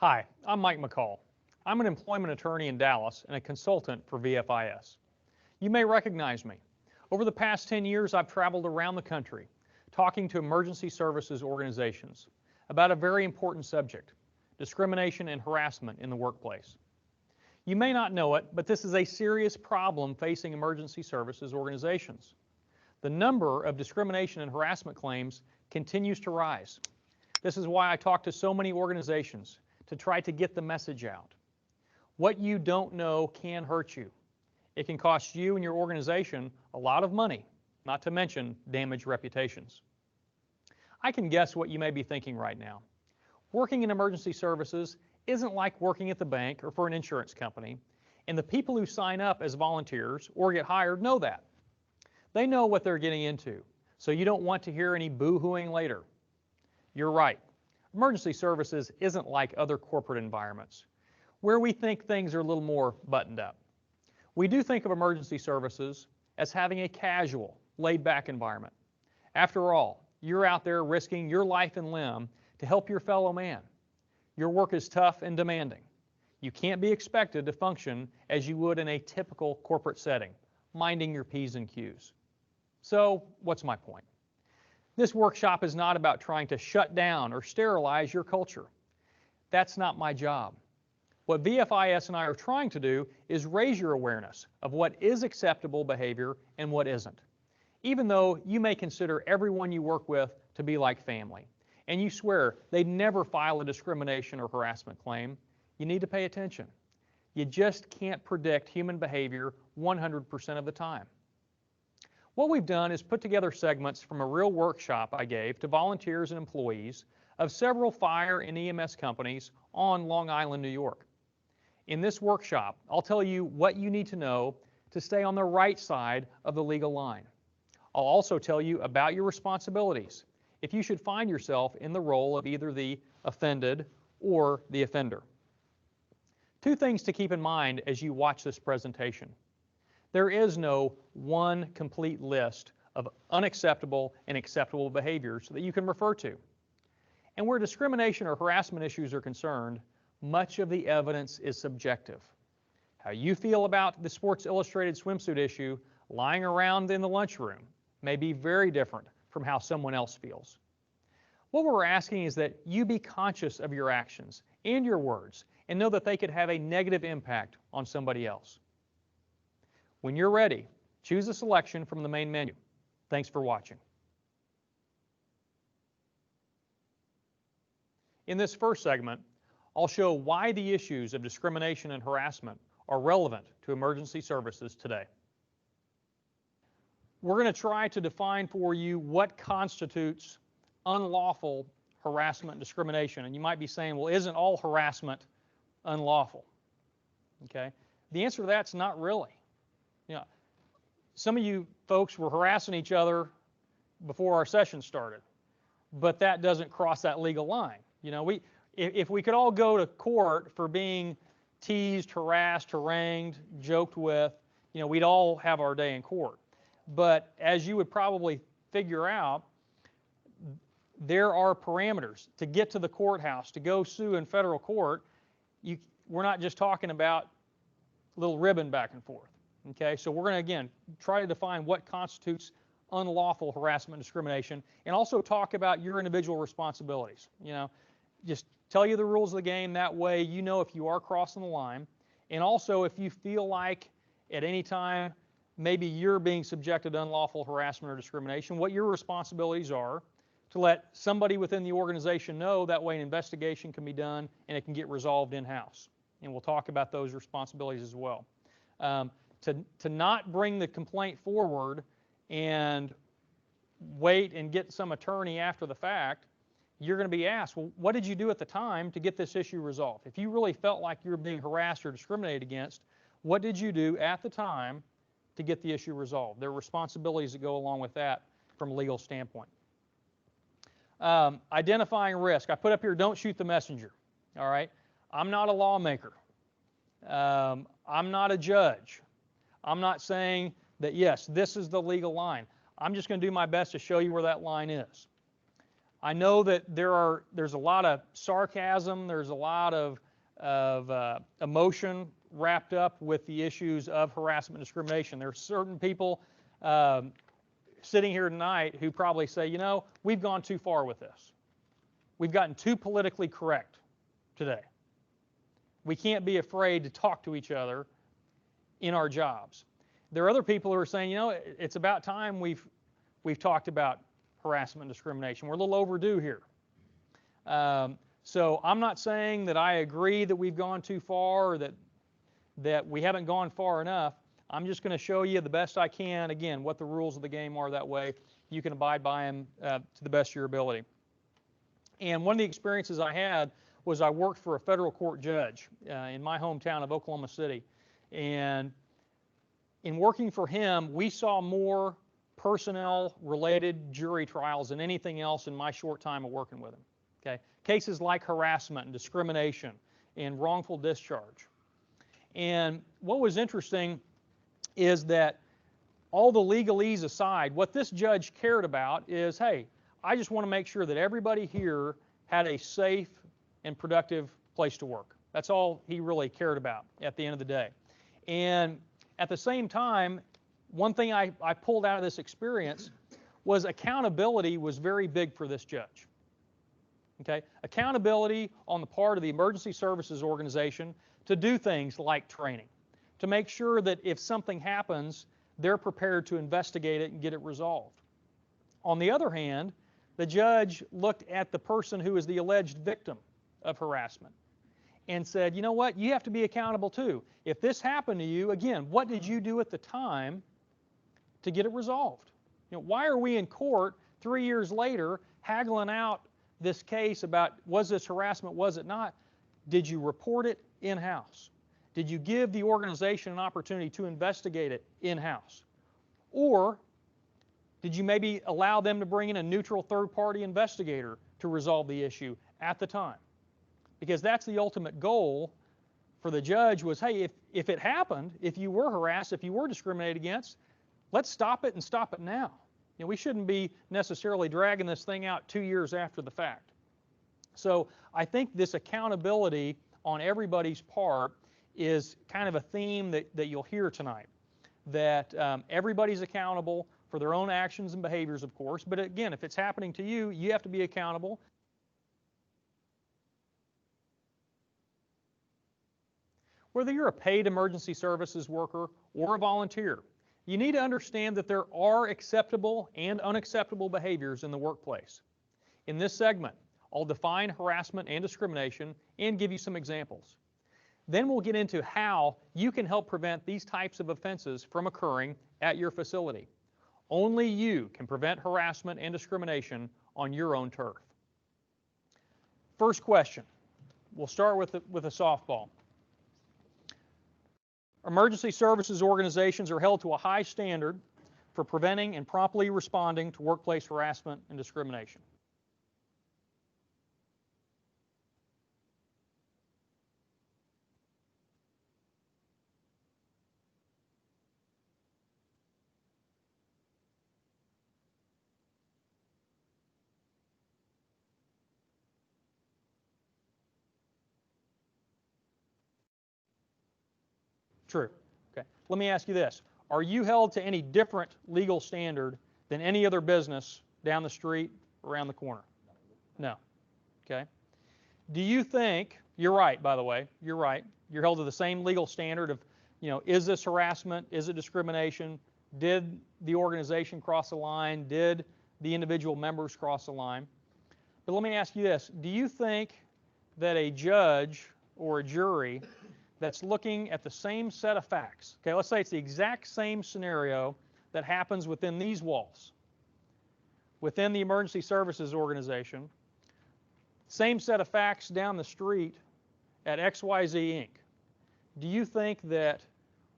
Hi, I'm Mike McCall. I'm an employment attorney in Dallas and a consultant for VFIS. You may recognize me. Over the past 10 years, I've traveled around the country talking to emergency services organizations about a very important subject, discrimination and harassment in the workplace. You may not know it, but this is a serious problem facing emergency services organizations. The number of discrimination and harassment claims continues to rise. This is why I talk to so many organizations to try to get the message out. What you don't know can hurt you. It can cost you and your organization a lot of money, not to mention damaged reputations. I can guess what you may be thinking right now. Working in emergency services isn't like working at the bank or for an insurance company, and the people who sign up as volunteers or get hired know that. They know what they're getting into, so you don't want to hear any boo-hooing later. You're right. Emergency services isn't like other corporate environments, where we think things are a little more buttoned up. We do think of emergency services as having a casual, laid-back environment. After all, you're out there risking your life and limb to help your fellow man. Your work is tough and demanding. You can't be expected to function as you would in a typical corporate setting, minding your P's and Q's. So, what's my point? This workshop is not about trying to shut down or sterilize your culture. That's not my job. What VFIS and I are trying to do is raise your awareness of what is acceptable behavior and what isn't. Even though you may consider everyone you work with to be like family, and you swear they'd never file a discrimination or harassment claim, you need to pay attention. You just can't predict human behavior 100% of the time. What we've done is put together segments from a real workshop I gave to volunteers and employees of several fire and EMS companies on Long Island, New York. In this workshop, I'll tell you what you need to know to stay on the right side of the legal line. I'll also tell you about your responsibilities if you should find yourself in the role of either the offended or the offender. Two things to keep in mind as you watch this presentation. There is no one complete list of unacceptable and acceptable behaviors that you can refer to. And where discrimination or harassment issues are concerned, much of the evidence is subjective. How you feel about the Sports Illustrated swimsuit issue lying around in the lunchroom may be very different from how someone else feels. What we're asking is that you be conscious of your actions and your words and know that they could have a negative impact on somebody else. When you're ready, choose a selection from the main menu. Thanks for watching. In this first segment, I'll show why the issues of discrimination and harassment are relevant to emergency services today. We're going to try to define for you what constitutes unlawful harassment and discrimination. And you might be saying, well, isn't all harassment unlawful? Okay. The answer to that's not really. You know, some of you folks were harassing each other before our session started, but that doesn't cross that legal line. You know, if we could all go to court for being teased, harassed, harangued, joked with, you know, we'd all have our day in court. But as you would probably figure out, there are parameters to get to the courthouse, to go sue in federal court. We're not just talking about a little ribbon back and forth. Okay, so we're going to, again, try to define what constitutes unlawful harassment and discrimination, and also talk about your individual responsibilities. You know, just tell you the rules of the game. That way you know if you are crossing the line, and also if you feel like at any time maybe you're being subjected to unlawful harassment or discrimination, what your responsibilities are to let somebody within the organization know. That way an investigation can be done and it can get resolved in-house. And we'll talk about those responsibilities as well. To not bring the complaint forward and wait and get some attorney after the fact, you're going to be asked, well, what did you do at the time to get this issue resolved? If you really felt like you were being harassed or discriminated against, what did you do at the time to get the issue resolved? There are responsibilities that go along with that from a legal standpoint. Identifying risk. I put up here, don't shoot the messenger. All right? I'm not a lawmaker. I'm not a judge. I'm not saying that, yes, this is the legal line. I'm just going to do my best to show you where that line is. I know that there's a lot of sarcasm, there's a lot of emotion wrapped up with the issues of harassment and discrimination. There are certain people sitting here tonight who probably say, you know, we've gone too far with this. We've gotten too politically correct today. We can't be afraid to talk to each other in our jobs. There are other people who are saying, you know, it's about time we've talked about harassment and discrimination. We're a little overdue here. So I'm not saying that I agree that we've gone too far or that we haven't gone far enough. I'm just going to show you the best I can, again, what the rules of the game are. That way you can abide by them to the best of your ability. And one of the experiences I had was I worked for a federal court judge in my hometown of Oklahoma City. And in working for him, we saw more personnel-related jury trials than anything else in my short time of working with him. Okay? Cases like harassment and discrimination and wrongful discharge. And what was interesting is that all the legalese aside, what this judge cared about is, hey, I just want to make sure that everybody here had a safe and productive place to work. That's all he really cared about at the end of the day. And at the same time, one thing I pulled out of this experience was accountability was very big for this judge. Okay? Accountability on the part of the emergency services organization to do things like training, to make sure that if something happens, they're prepared to investigate it and get it resolved. On the other hand, the judge looked at the person who is the alleged victim of harassment and said, you know what, you have to be accountable too. If this happened to you, again, what did you do at the time to get it resolved? You know, why are we in court 3 years later haggling out this case about was this harassment, was it not? Did you report it in-house? Did you give the organization an opportunity to investigate it in-house? Or did you maybe allow them to bring in a neutral third-party investigator to resolve the issue at the time? Because that's the ultimate goal for the judge was, hey, if it happened, if you were harassed, if you were discriminated against, let's stop it and stop it now. You know, we shouldn't be necessarily dragging this thing out 2 years after the fact. So I think this accountability on everybody's part is kind of a theme that you'll hear tonight, that everybody's accountable for their own actions and behaviors, of course, but again, if it's happening to you, you have to be accountable. Whether you're a paid emergency services worker or a volunteer, you need to understand that there are acceptable and unacceptable behaviors in the workplace. In this segment, I'll define harassment and discrimination and give you some examples. Then we'll get into how you can help prevent these types of offenses from occurring at your facility. Only you can prevent harassment and discrimination on your own turf. First question, we'll start with a softball. Emergency services organizations are held to a high standard for preventing and promptly responding to workplace harassment and discrimination. True. Okay. Let me ask you this. Are you held to any different legal standard than any other business down the street, around the corner? No. Okay. Do you think, you're right, by the way, you're right, you're held to the same legal standard of, you know, is this harassment, is it discrimination, did the organization cross the line, did the individual members cross the line? But let me ask you this, do you think that a judge or a jury that's looking at the same set of facts, okay, let's say it's the exact same scenario that happens within these walls, within the emergency services organization, same set of facts down the street at XYZ Inc. Do you think that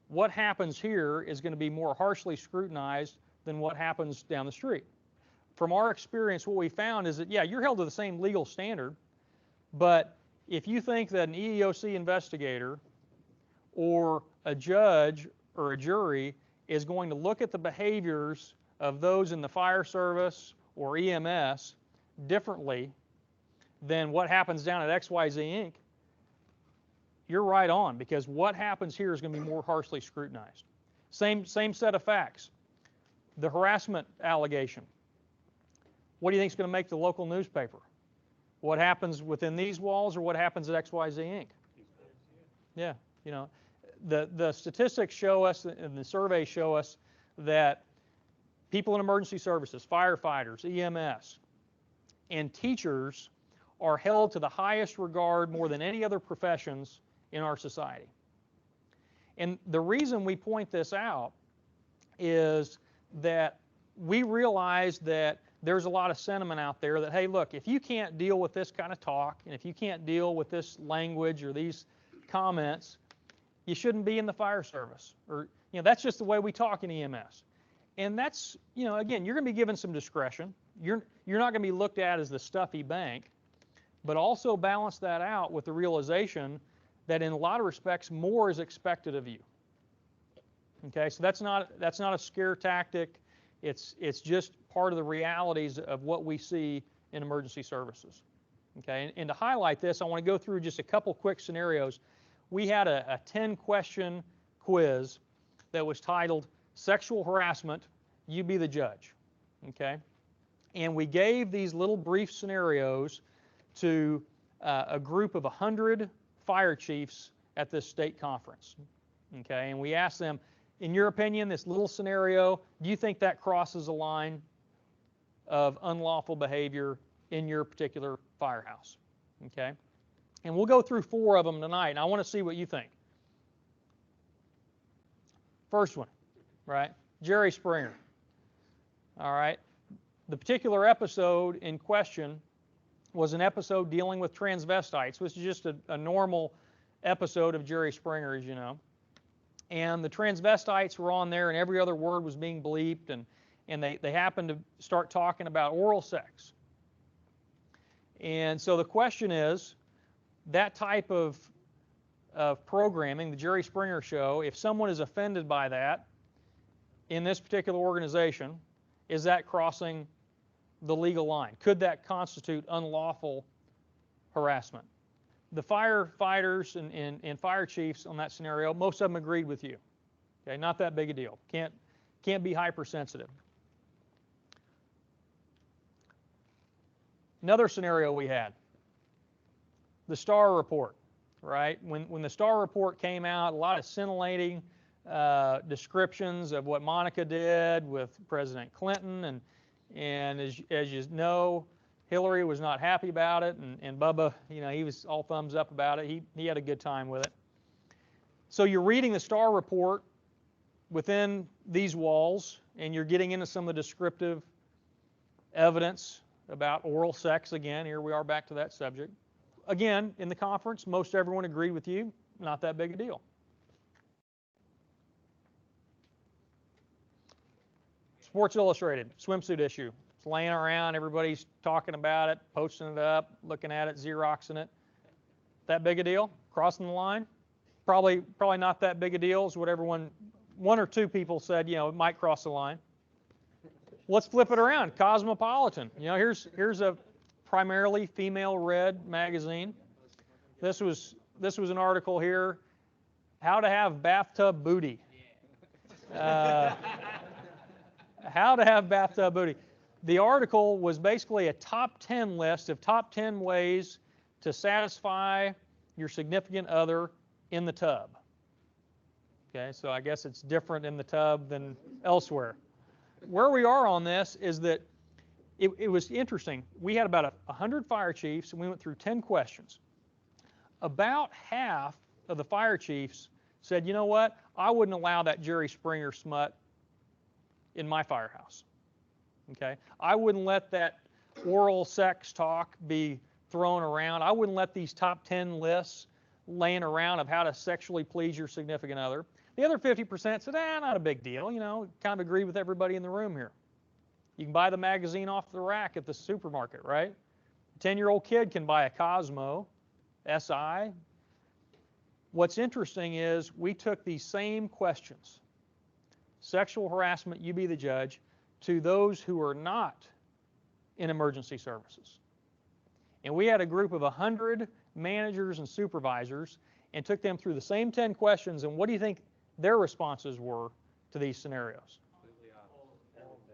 what happens here is going to be more harshly scrutinized than what happens down the street? From our experience, what we found is that, yeah, you're held to the same legal standard, but if you think that an EEOC investigator or a judge or a jury is going to look at the behaviors of those in the fire service or EMS differently than what happens down at XYZ Inc., you're right on, because what happens here is going to be more harshly scrutinized. Same set of facts. The harassment allegation. What do you think is going to make the local newspaper? What happens within these walls or what happens at XYZ Inc.? Yeah, you know, the statistics show us and the surveys show us that people in emergency services, firefighters, EMS, and teachers are held to the highest regard more than any other professions in our society. And the reason we point this out is that we realize that there's a lot of sentiment out there that, hey, look, if you can't deal with this kind of talk, and if you can't deal with this language or these comments, you shouldn't be in the fire service. Or, you know, that's just the way we talk in EMS. And that's, you know, again, you're going to be given some discretion. You're not going to be looked at as the stuffy bank, but also balance that out with the realization that in a lot of respects, more is expected of you. Okay, so that's not a scare tactic. It's just part of the realities of what we see in emergency services. Okay, and to highlight this, I want to go through just a couple quick scenarios. We had a 10-question quiz that was titled "Sexual Harassment, You Be the Judge." Okay, and we gave these little brief scenarios to a group of 100 fire chiefs at this state conference. Okay, and we asked them, in your opinion, this little scenario, do you think that crosses a line of unlawful behavior in your particular firehouse? Okay, and we'll go through 4 of them tonight, and I want to see what you think. First one, right? Jerry Springer. All right, the particular episode in question was an episode dealing with transvestites, which is just a normal episode of Jerry Springer, as you know. And the transvestites were on there, and every other word was being bleeped, and they happened to start talking about oral sex. And so the question is, that type of programming, the Jerry Springer Show, if someone is offended by that in this particular organization, is that crossing the legal line? Could that constitute unlawful harassment? The firefighters and fire chiefs on that scenario, most of them agreed with you. Okay, not that big a deal. Can't be hypersensitive. Another scenario we had, the Starr Report, right? When the Starr Report came out, a lot of scintillating descriptions of what Monica did with President Clinton, and as you know, Hillary was not happy about it, and Bubba, you know, he was all thumbs up about it. He had a good time with it. So you're reading the Starr Report within these walls, and you're getting into some of the descriptive evidence about oral sex again. Here we are back to that subject. Again, in the conference, most everyone agreed with you. Not that big a deal. Sports Illustrated, swimsuit issue. It's laying around, everybody's talking about it, posting it up, looking at it, Xeroxing it. That big a deal? Crossing the line? Probably not that big a deal is what one or two people said, you know, it might cross the line. Let's flip it around. Cosmopolitan. You know, here's a primarily female-read magazine. This was an article here, how to have bathtub booty. How to have bathtub booty. The article was basically a top 10 list of top 10 ways to satisfy your significant other in the tub. Okay, so I guess it's different in the tub than elsewhere. Where we are on this is that it was interesting. We had about 100 fire chiefs, and we went through 10 questions. About half of the fire chiefs said, you know what, I wouldn't allow that Jerry Springer smut in my firehouse. Okay, I wouldn't let that oral sex talk be thrown around. I wouldn't let these top 10 lists laying around of how to sexually please your significant other. The other 50% said, not a big deal. You know, kind of agree with everybody in the room here. You can buy the magazine off the rack at the supermarket, right? A 10-year-old kid can buy a Cosmo SI. What's interesting is we took these same questions, sexual harassment, you be the judge, to those who are not in emergency services. And we had a group of 100 managers and supervisors and took them through the same 10 questions, and what do you think their responses were to these scenarios?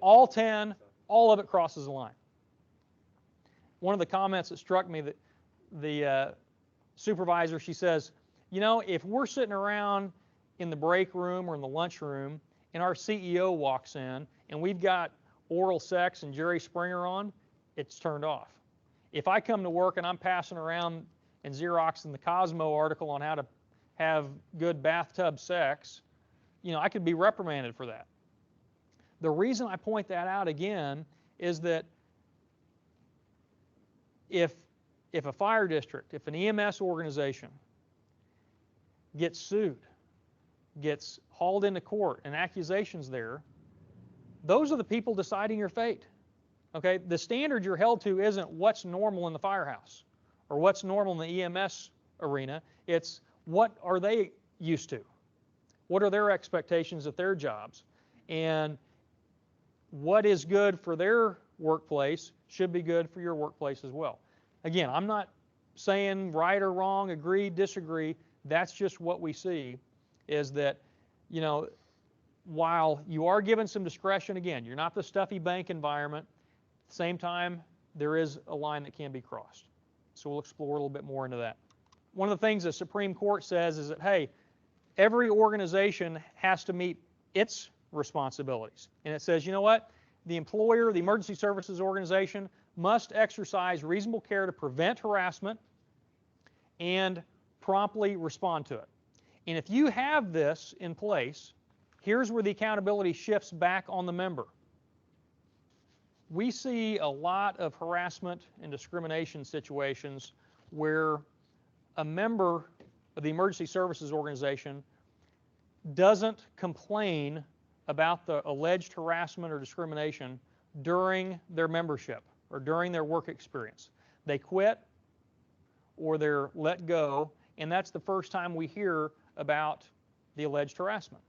All 10, all of it crosses the line. One of the comments that struck me, that the supervisor, she says, you know, if we're sitting around in the break room or in the lunch room and our CEO walks in and we've got oral sex and Jerry Springer on, it's turned off. If I come to work and I'm passing around and Xeroxing the Cosmo article on how to have good bathtub sex, you know, I could be reprimanded for that. The reason I point that out again is that if a fire district, if an EMS organization gets sued, gets hauled into court and accusations there, those are the people deciding your fate. Okay, the standard you're held to isn't what's normal in the firehouse or what's normal in the EMS arena. It's what are they used to? What are their expectations at their jobs? And what is good for their workplace should be good for your workplace as well. Again, I'm not saying right or wrong, agree, disagree. That's just what we see, is that, you know, while you are given some discretion, again, you're not the stuffy bank environment. At the same time, there is a line that can be crossed. So we'll explore a little bit more into that. One of the things the Supreme Court says is that, hey, every organization has to meet its responsibilities. And it says, you know what? The employer, the emergency services organization, must exercise reasonable care to prevent harassment and promptly respond to it. And if you have this in place, here's where the accountability shifts back on the member. We see a lot of harassment and discrimination situations where a member of the emergency services organization doesn't complain about the alleged harassment or discrimination during their membership or during their work experience. They quit or they're let go, and that's the first time we hear about the alleged harassment.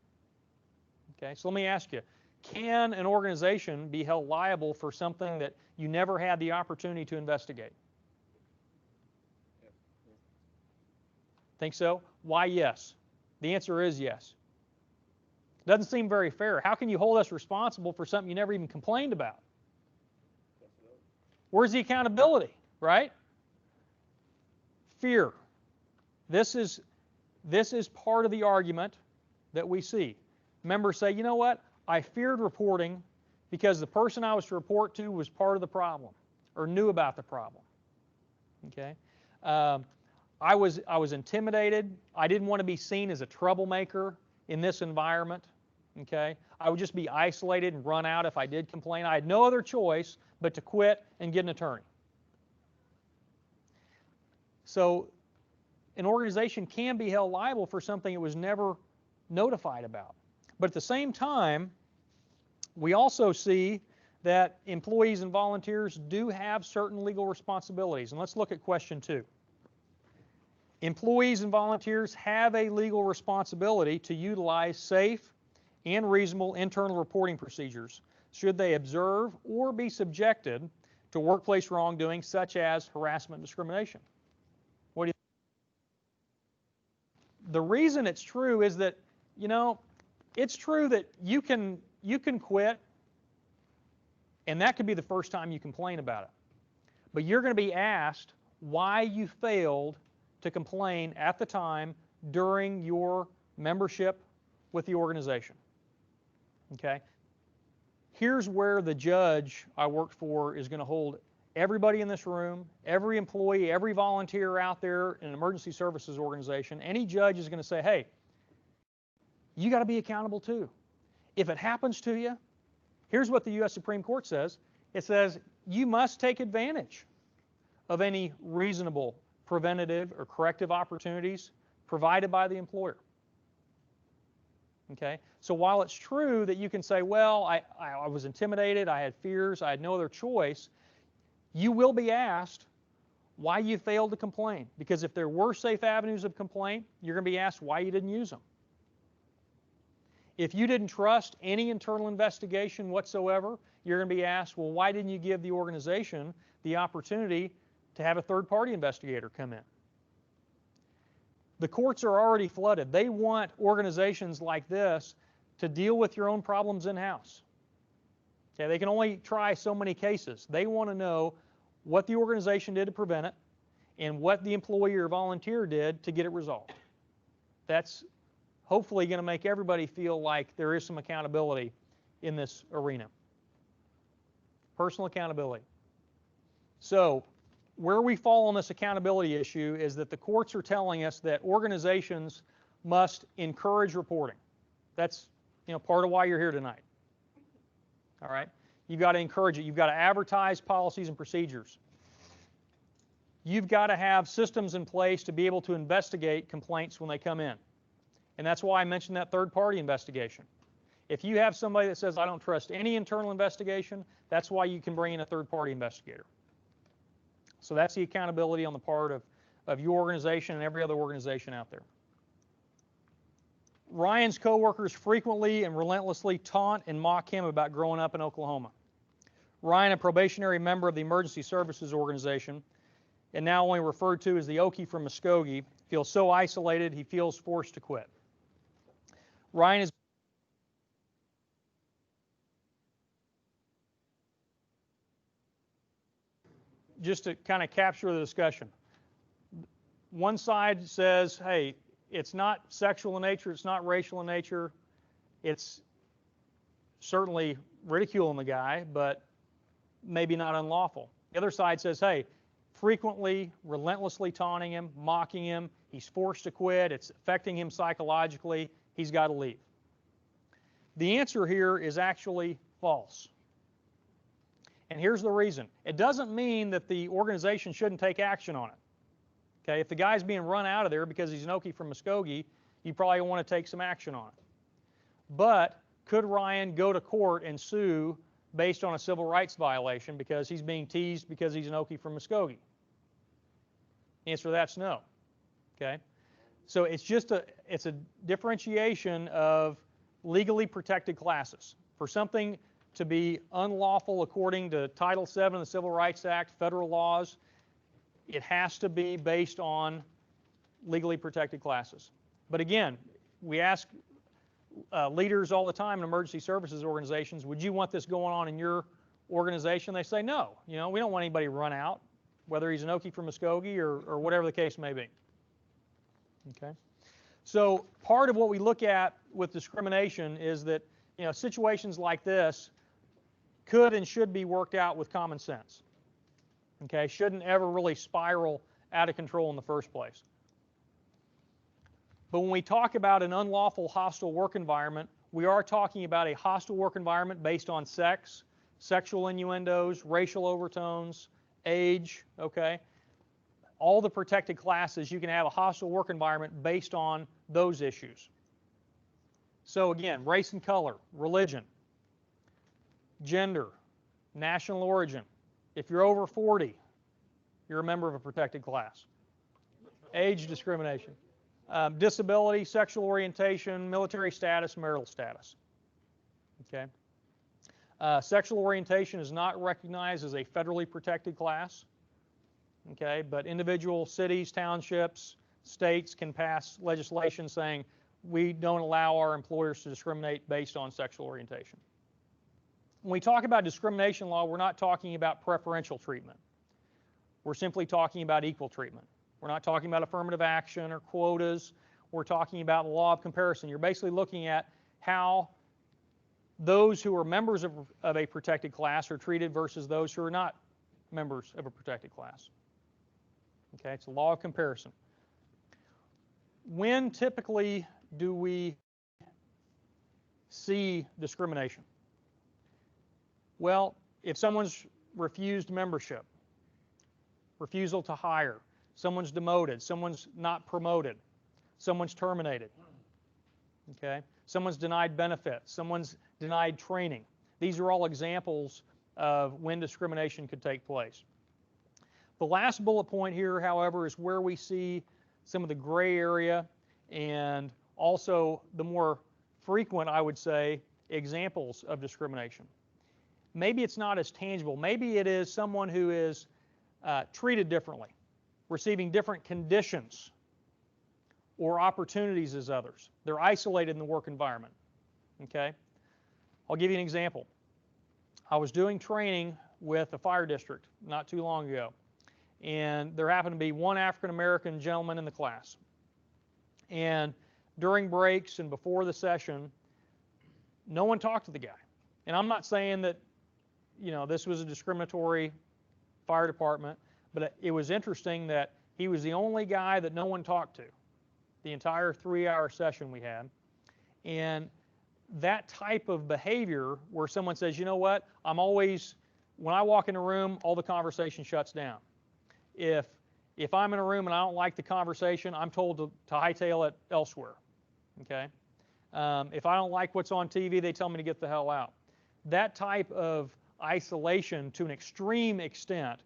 Okay, so let me ask you, can an organization be held liable for something that you never had the opportunity to investigate? Think so? Why yes? The answer is yes. Doesn't seem very fair. How can you hold us responsible for something you never even complained about? Where's the accountability, right? Fear. This is part of the argument that we see. Members say, you know what? I feared reporting because the person I was to report to was part of the problem or knew about the problem. Okay? I was intimidated. I didn't want to be seen as a troublemaker in this environment. Okay? I would just be isolated and run out if I did complain. I had no other choice but to quit and get an attorney. So an organization can be held liable for something it was never notified about. But at the same time, we also see that employees and volunteers do have certain legal responsibilities. And let's look at question 2. Employees and volunteers have a legal responsibility to utilize safe and reasonable internal reporting procedures should they observe or be subjected to workplace wrongdoing such as harassment and discrimination. What do you think? The reason it's true is that, you know, it's true that you can quit, and that could be the first time you complain about it. But you're going to be asked why you failed to complain at the time during your membership with the organization. Okay? Here's where the judge I worked for is going to hold everybody in this room, every employee, every volunteer out there in an emergency services organization. Any judge is going to say, hey, you got to be accountable too. If it happens to you, here's what the U.S. Supreme Court says. It says you must take advantage of any reasonable preventative or corrective opportunities provided by the employer. Okay? So while it's true that you can say, well, I was intimidated, I had fears, I had no other choice, you will be asked why you failed to complain. Because if there were safe avenues of complaint, you're going to be asked why you didn't use them. If you didn't trust any internal investigation whatsoever, you're going to be asked, well, why didn't you give the organization the opportunity to have a third-party investigator come in? The courts are already flooded. They want organizations like this to deal with your own problems in-house. Okay, they can only try so many cases. They want to know what the organization did to prevent it and what the employee or volunteer did to get it resolved. That's hopefully going to make everybody feel like there is some accountability in this arena. Personal accountability. So where we fall on this accountability issue is that the courts are telling us that organizations must encourage reporting. That's part of why you're here tonight. All right? You've got to encourage it. You've got to advertise policies and procedures. You've got to have systems in place to be able to investigate complaints when they come in. And that's why I mentioned that third-party investigation. If you have somebody that says, I don't trust any internal investigation, that's why you can bring in a third-party investigator. So that's the accountability on the part of your organization and every other organization out there. Ryan's coworkers frequently and relentlessly taunt and mock him about growing up in Oklahoma. Ryan, a probationary member of the Emergency Services Organization, and now only referred to as the Okie from Muskogee, feels so isolated he feels forced to quit. Ryan is just to kind of capture the discussion. One side says, hey, it's not sexual in nature, it's not racial in nature, it's certainly ridiculing the guy, but maybe not unlawful. The other side says, hey, frequently, relentlessly taunting him, mocking him, he's forced to quit, it's affecting him psychologically, he's got to leave. The answer here is actually false. And here's the reason. It doesn't mean that the organization shouldn't take action on it. Okay, if the guy's being run out of there because he's an Okie from Muskogee, you probably want to take some action on it. But could Ryan go to court and sue based on a civil rights violation because he's being teased because he's an Okie from Muskogee? The answer to that's no. Okay, so it's just a differentiation of legally protected classes. For something to be unlawful according to Title VII of the Civil Rights Act, federal laws, it has to be based on legally protected classes. But again, we ask leaders all the time in emergency services organizations, would you want this going on in your organization? They say no. We don't want anybody run out, whether he's an Okie from Muskogee or whatever the case may be. Okay. So part of what we look at with discrimination is that situations like this could and should be worked out with common sense. Okay, shouldn't ever really spiral out of control in the first place. But when we talk about an unlawful hostile work environment, we are talking about a hostile work environment based on sex, sexual innuendos, racial overtones, age, okay? All the protected classes, you can have a hostile work environment based on those issues. So again, race and color, religion, gender, national origin. If you're over 40, you're a member of a protected class. Age discrimination. Disability, sexual orientation, military status, marital status. Okay. Sexual orientation is not recognized as a federally protected class. Okay, but individual cities, townships, states can pass legislation saying we don't allow our employers to discriminate based on sexual orientation. When we talk about discrimination law, we're not talking about preferential treatment. We're simply talking about equal treatment. We're not talking about affirmative action or quotas. We're talking about the law of comparison. You're basically looking at how those who are members of a protected class are treated versus those who are not members of a protected class. Okay, it's a law of comparison. When typically do we see discrimination? Well, if someone's refused membership, refusal to hire, someone's demoted, someone's not promoted, someone's terminated, okay? Someone's denied benefits, someone's denied training. These are all examples of when discrimination could take place. The last bullet point here, however, is where we see some of the gray area and also the more frequent, I would say, examples of discrimination. Maybe it's not as tangible. Maybe it is someone who is treated differently, receiving different conditions or opportunities as others. They're isolated in the work environment. Okay? I'll give you an example. I was doing training with a fire district not too long ago, and there happened to be one African American gentleman in the class. And during breaks and before the session, no one talked to the guy. And I'm not saying that, this was a discriminatory fire department, but it was interesting that he was the only guy that no one talked to the entire 3-hour session we had. And that type of behavior where someone says, you know what, when I walk in a room, all the conversation shuts down. If I'm in a room and I don't like the conversation, I'm told to hightail it elsewhere. Okay? If I don't like what's on TV, they tell me to get the hell out. That type of isolation to an extreme extent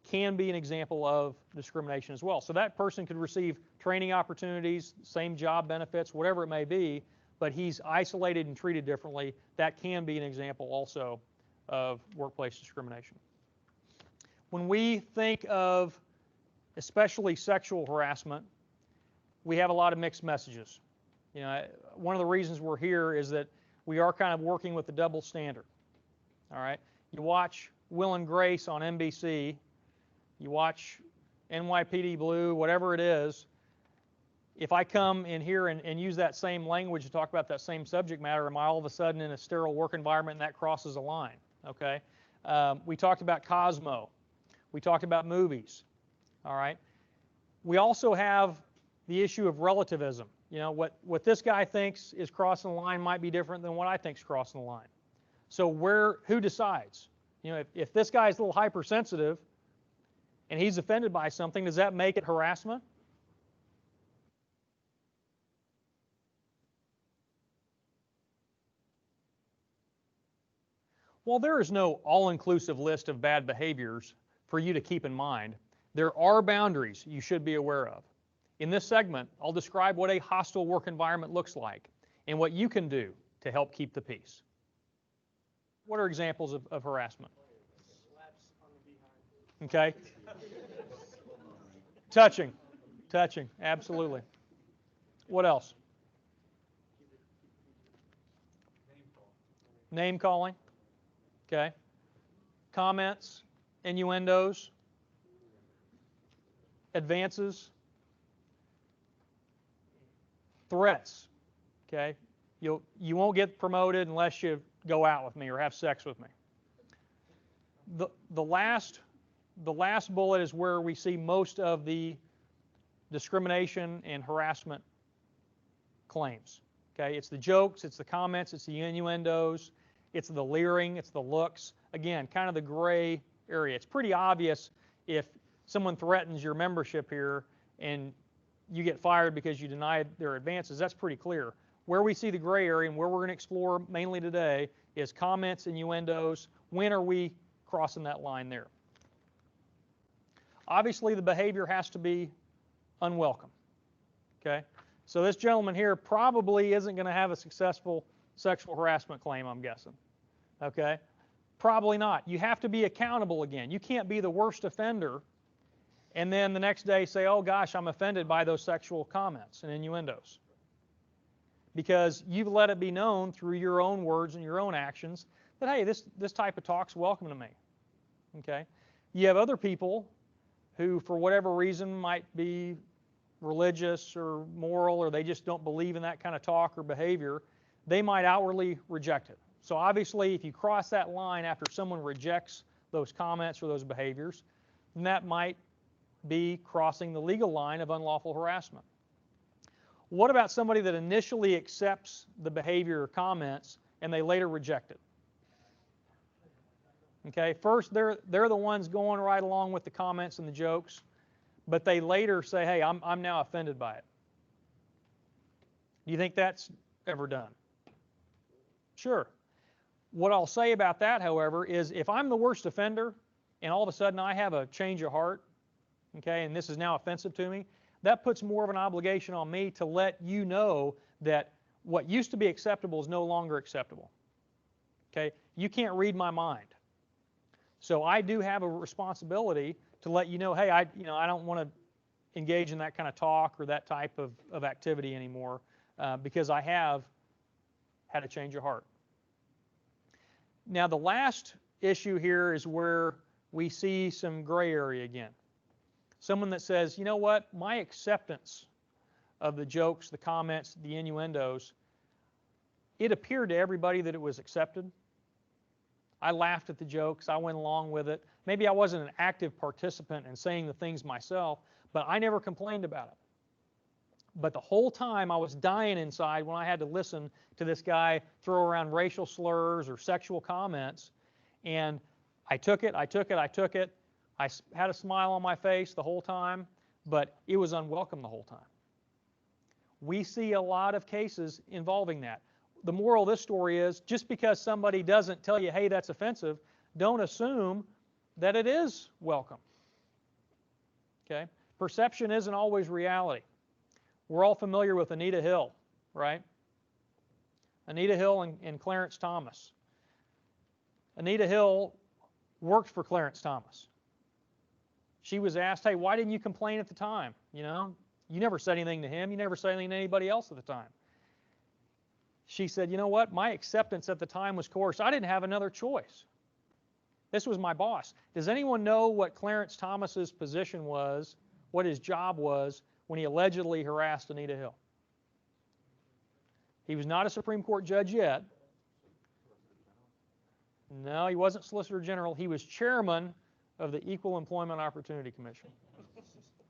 can be an example of discrimination as well. So that person could receive training opportunities, same job benefits, whatever it may be, but he's isolated and treated differently. That can be an example also of workplace discrimination. When we think of especially sexual harassment, we have a lot of mixed messages. One of the reasons we're here is that we are kind of working with the double standard. All right? You watch Will and Grace on NBC, you watch NYPD Blue, whatever it is. If I come in here and use that same language to talk about that same subject matter, am I all of a sudden in a sterile work environment and that crosses a line? Okay? We talked about Cosmo. We talked about movies. All right? We also have the issue of relativism. What this guy thinks is crossing the line might be different than what I think is crossing the line. So who decides? If this guy's a little hypersensitive and he's offended by something, does that make it harassment? While there is no all-inclusive list of bad behaviors for you to keep in mind, there are boundaries you should be aware of. In this segment, I'll describe what a hostile work environment looks like and what you can do to help keep the peace. What are examples of harassment? Okay. Touching, absolutely. What else? Name calling. Okay. Comments, innuendos, advances, threats. Okay. You won't get promoted unless you go out with me or have sex with me. The last bullet is where we see most of the discrimination and harassment claims. Okay, it's the jokes, it's the comments, it's the innuendos, it's the leering, it's the looks. Again, kind of the gray area. It's pretty obvious if someone threatens your membership here and you get fired because you denied their advances. That's pretty clear. Where we see the gray area and where we're going to explore mainly today is comments, innuendos. When are we crossing that line there? Obviously, the behavior has to be unwelcome. Okay? So this gentleman here probably isn't going to have a successful sexual harassment claim, I'm guessing. Okay? Probably not. You have to be accountable again. You can't be the worst offender and then the next day say, oh gosh, I'm offended by those sexual comments and innuendos. Because you've let it be known through your own words and your own actions that, hey, this type of talk's welcome to me. Okay? You have other people who, for whatever reason, might be religious or moral, or they just don't believe in that kind of talk or behavior. They might outwardly reject it. So obviously, if you cross that line after someone rejects those comments or those behaviors, then that might be crossing the legal line of unlawful harassment. What about somebody that initially accepts the behavior or comments and they later reject it? Okay, first they're the ones going right along with the comments and the jokes, but they later say, hey, I'm now offended by it. Do you think that's ever done? Sure. What I'll say about that, however, is if I'm the worst offender and all of a sudden I have a change of heart, okay, and this is now offensive to me, that puts more of an obligation on me to let you know that what used to be acceptable is no longer acceptable. Okay? You can't read my mind. So I do have a responsibility to let you know, hey, I don't want to engage in that kind of talk or that type of activity anymore because I have had a change of heart. Now, the last issue here is where we see some gray area again. Someone that says, you know what, my acceptance of the jokes, the comments, the innuendos, it appeared to everybody that it was accepted. I laughed at the jokes. I went along with it. Maybe I wasn't an active participant in saying the things myself, but I never complained about it. But the whole time I was dying inside when I had to listen to this guy throw around racial slurs or sexual comments. And I took it. I had a smile on my face the whole time, but it was unwelcome the whole time. We see a lot of cases involving that. The moral of this story is just because somebody doesn't tell you, hey, that's offensive, don't assume that it is welcome. Okay? Perception isn't always reality. We're all familiar with Anita Hill, right? Anita Hill and Clarence Thomas. Anita Hill worked for Clarence Thomas. She was asked, hey, why didn't you complain at the time? You know, you never said anything to him. You never said anything to anybody else at the time. She said, you know what? My acceptance at the time was coerced. I didn't have another choice. This was my boss. Does anyone know what Clarence Thomas's position was, what his job was when he allegedly harassed Anita Hill? He was not a Supreme Court judge yet. No, he wasn't Solicitor General. He was chairman of the Equal Employment Opportunity Commission.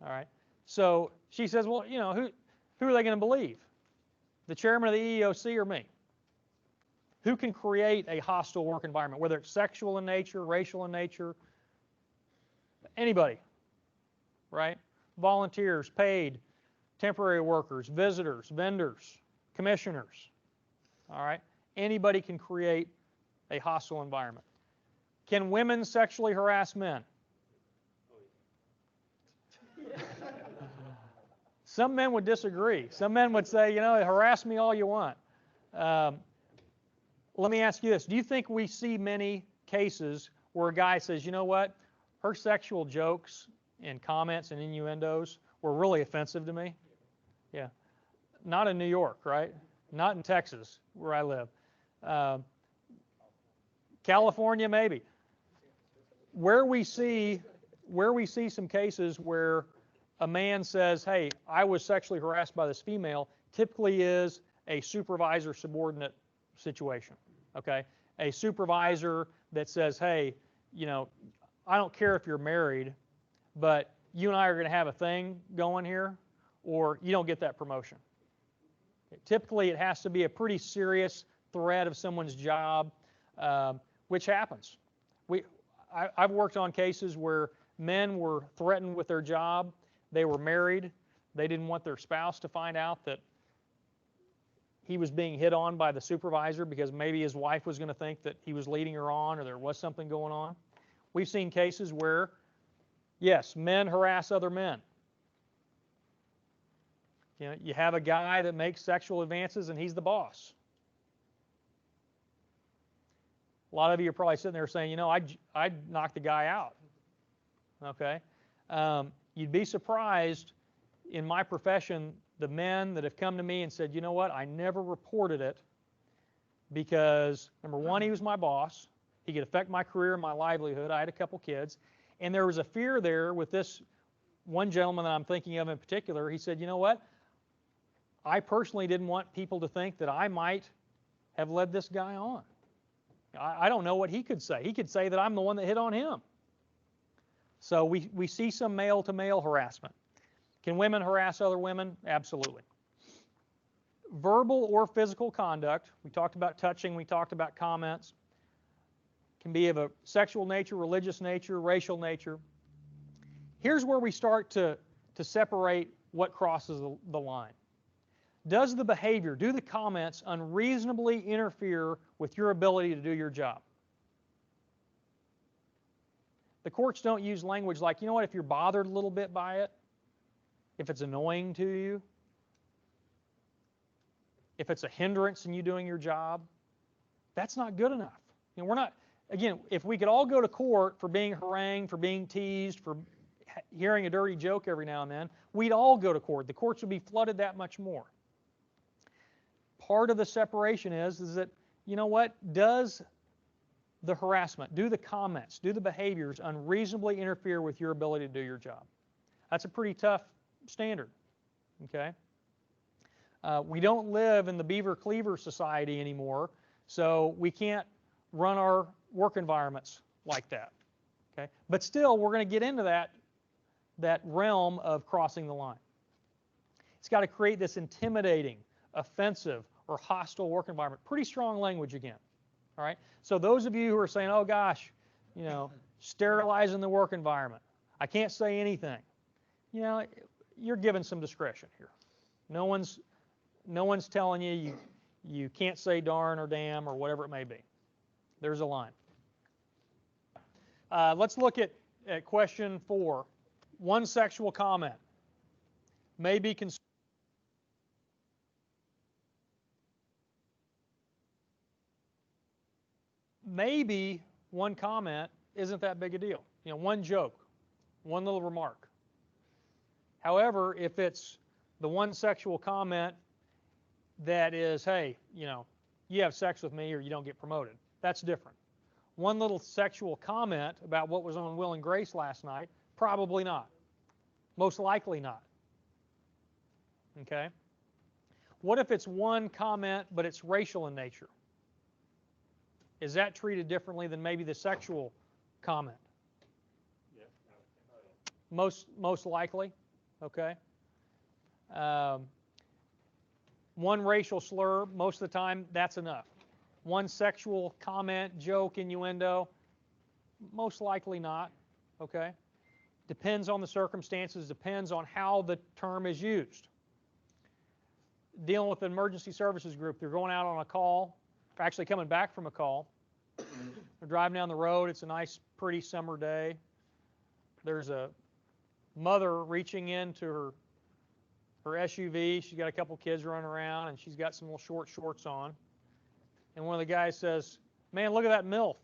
All right. So she says, well, you know, who are they going to believe? The chairman of the EEOC or me? Who can create a hostile work environment, whether it's sexual in nature, racial in nature? Anybody, right? Volunteers, paid, temporary workers, visitors, vendors, commissioners. All right? Anybody can create a hostile environment. Can women sexually harass men? Some men would disagree. Some men would say, you know, harass me all you want. Let me ask you this. Do you think we see many cases where a guy says, you know what, her sexual jokes and comments and innuendos were really offensive to me? Yeah. Not in New York, right? Not in Texas, where I live. California, maybe. Where we see some cases where a man says, hey, I was sexually harassed by this female, typically is a supervisor-subordinate situation, okay? A supervisor that says, hey, you know, I don't care if you're married, but you and I are going to have a thing going here, or you don't get that promotion. Typically, it has to be a pretty serious threat of someone's job, which happens. I've worked on cases where men were threatened with their job. They were married. They didn't want their spouse to find out that he was being hit on by the supervisor because maybe his wife was going to think that he was leading her on or there was something going on. We've seen cases where, yes, men harass other men. You know, you have a guy that makes sexual advances and he's the boss. A lot of you are probably sitting there saying, you know, I'd knock the guy out. Okay? You'd be surprised in my profession, the men that have come to me and said, you know what, I never reported it because, number one, he was my boss. He could affect my career and my livelihood. I had a couple kids. And there was a fear there with this one gentleman that I'm thinking of in particular. He said, you know what, I personally didn't want people to think that I might have led this guy on. I don't know what he could say. He could say that I'm the one that hit on him. So we see some male-to-male harassment. Can women harass other women? Absolutely. Verbal or physical conduct, we talked about touching, we talked about comments, can be of a sexual nature, religious nature, racial nature. Here's where we start to separate what crosses the line. Does the behavior, do the comments unreasonably interfere with your ability to do your job? The courts don't use language like, you know what, if you're bothered a little bit by it, if it's annoying to you. if it's a hindrance in you doing your job, that's not good enough. We're not, again, if we could all go to court for being harangued, for being teased, for hearing a dirty joke every now and then, we'd all go to court. The courts would be flooded that much more. Part of the separation is that, you know what, does the harassment, do the comments, do the behaviors unreasonably interfere with your ability to do your job? That's a pretty tough standard, okay? We don't live in the Beaver Cleaver Society anymore, so we can't run our work environments like that, okay? But still, we're going to get into that realm of crossing the line. It's got to create this intimidating, offensive, or hostile work environment. Pretty strong language again, all right? So those of you who are saying, oh gosh, sterilizing the work environment, I can't say anything, you're given some discretion here. No one's telling you can't say darn or damn or whatever it may be. There's a line. Let's look at question 4. One sexual comment may be considered. Maybe one comment isn't that big a deal. One joke, one little remark. However, if it's the one sexual comment that is, hey, you have sex with me or you don't get promoted, that's different. One little sexual comment about what was on Will and Grace last night, probably not. Most likely not. Okay? What if it's one comment but it's racial in nature? Is that treated differently than maybe the sexual comment? Yeah. Most likely. Okay. One racial slur, most of the time, that's enough. One sexual comment, joke, innuendo, most likely not. Okay. Depends on the circumstances, depends on how the term is used. Dealing with the emergency services group, they're going out on a call, actually coming back from a call. They're driving down the road. It's a nice, pretty summer day. There's a mother reaching into her SUV. She's got a couple kids running around, and she's got some little short shorts on. And one of the guys says, "Man, look at that MILF."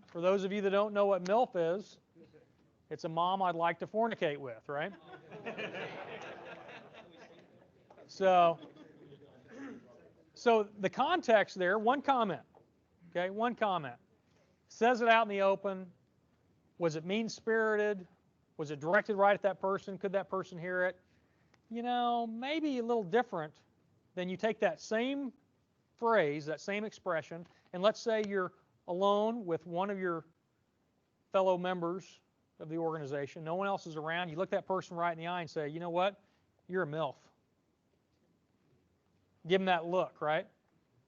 For those of you that don't know what MILF is, it's a mom I'd like to fornicate with, right? So the context there, one comment, okay, one comment. Says it out in the open. Was it mean-spirited? Was it directed right at that person? Could that person hear it? Maybe a little different than you take that same phrase, that same expression, and let's say you're alone with one of your fellow members of the organization. No one else is around. You look that person right in the eye and say, you know what? You're a MILF. Give them that look, right?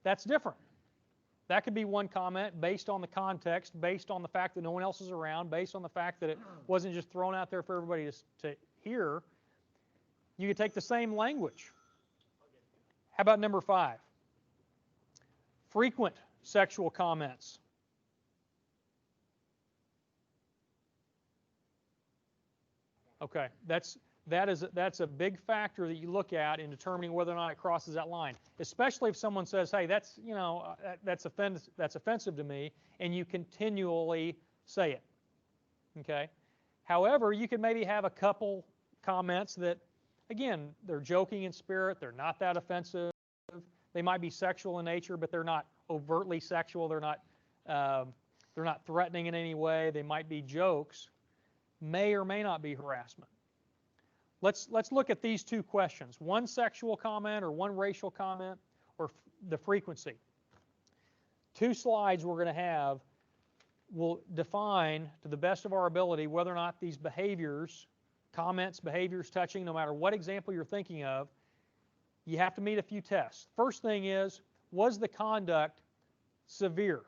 That's different. That could be one comment based on the context, based on the fact that no one else is around, based on the fact that it wasn't just thrown out there for everybody to hear. You could take the same language. How about number 5? Frequent sexual comments. Okay, that's a big factor that you look at in determining whether or not it crosses that line. Especially if someone says, "Hey, that's offensive to me," and you continually say it. Okay. However, you could maybe have a couple comments that, again, they're joking in spirit. They're not that offensive. They might be sexual in nature, but they're not overtly sexual. They're not threatening in any way. They might be jokes. May or may not be harassment. Let's look at these two questions. One sexual comment or one racial comment, or the frequency. 2 slides we're going to have will define to the best of our ability whether or not these behaviors, comments, behaviors, touching, no matter what example you're thinking of, you have to meet a few tests. First thing is, was the conduct severe?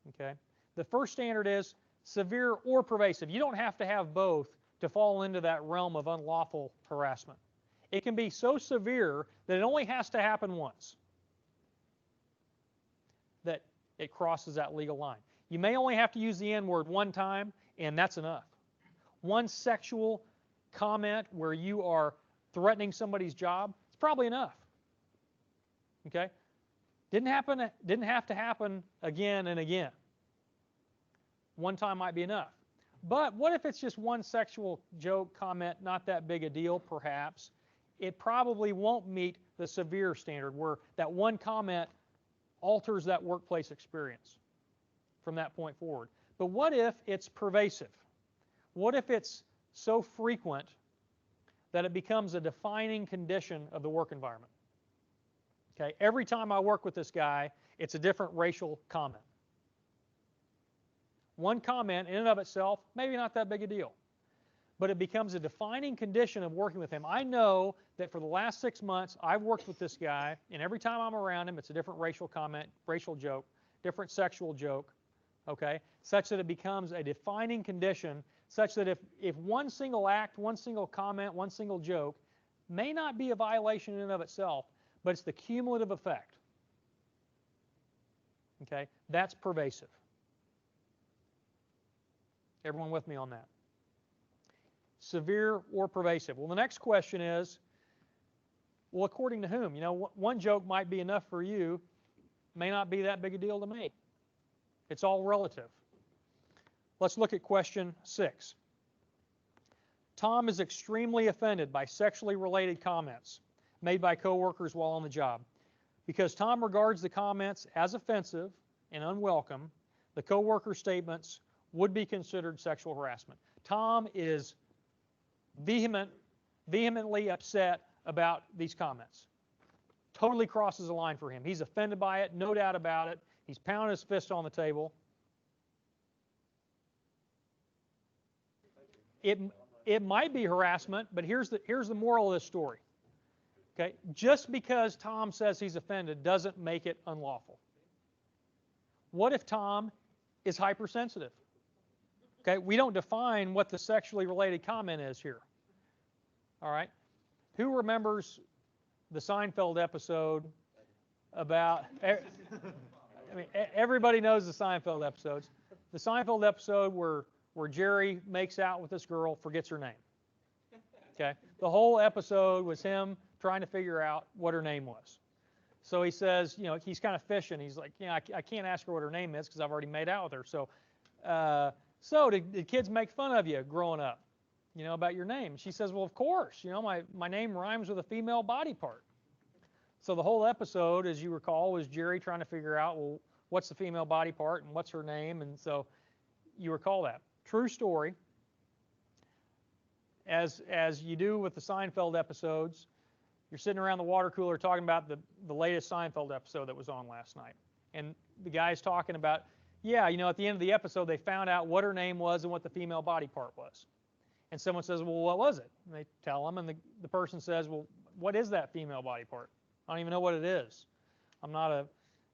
Okay. The first standard is severe or pervasive. You don't have to have both to fall into that realm of unlawful harassment. It can be so severe that it only has to happen once, that it crosses that legal line. You may only have to use the N-word one time, and that's enough. One sexual comment where you are threatening somebody's job, it's probably enough. Okay? Didn't have to happen again and again. One time might be enough. But what if it's just one sexual joke, comment, not that big a deal, perhaps? It probably won't meet the severe standard where that one comment alters that workplace experience from that point forward. But what if it's pervasive? What if it's so frequent that it becomes a defining condition of the work environment? Okay, every time I work with this guy, it's a different racial comment. One comment in and of itself, maybe not that big a deal, but it becomes a defining condition of working with him. I know that for the last 6 months, I've worked with this guy, and every time I'm around him, it's a different racial comment, racial joke, different sexual joke, okay, such that it becomes a defining condition, such that if one single act, one single comment, one single joke may not be a violation in and of itself, but it's the cumulative effect. Okay, that's pervasive. Everyone with me on that? Severe or pervasive. Well, the next question is, well, according to whom? You know, one joke might be enough for you, may not be that big a deal to me. It's all relative. Let's look at question 6. Tom is extremely offended by sexually related comments made by coworkers while on the job. Because Tom regards the comments as offensive and unwelcome, the coworker statements would be considered sexual harassment. Tom is vehemently upset about these comments. Totally crosses the line for him. He's offended by it, no doubt about it. He's pounding his fist on the table. It might be harassment, but here's the moral of this story. Okay, just because Tom says he's offended doesn't make it unlawful. What if Tom is hypersensitive? Okay, we don't define what the sexually related comment is here. All right, who remembers the Seinfeld episode about? I mean, everybody knows the Seinfeld episodes. The Seinfeld episode where Jerry makes out with this girl, forgets her name. Okay, the whole episode was him trying to figure out what her name was. So he says, you know, he's kind of fishing. He's like, you know, I can't ask her what her name is because I've already made out with her. So did kids make fun of you growing up, you know, about your name? She says, well, of course. You know, my name rhymes with a female body part. So the whole episode, as you recall, was Jerry trying to figure out, well, what's the female body part and what's her name? And so you recall that. True story. As you do with the Seinfeld episodes, you're sitting around the water cooler talking about the latest Seinfeld episode that was on last night. And the guy's talking about, yeah, you know, at the end of the episode, they found out what her name was and what the female body part was. And someone says, well, what was it? And they tell them, and the person says, well, what is that female body part? I don't even know what it is. I'm not an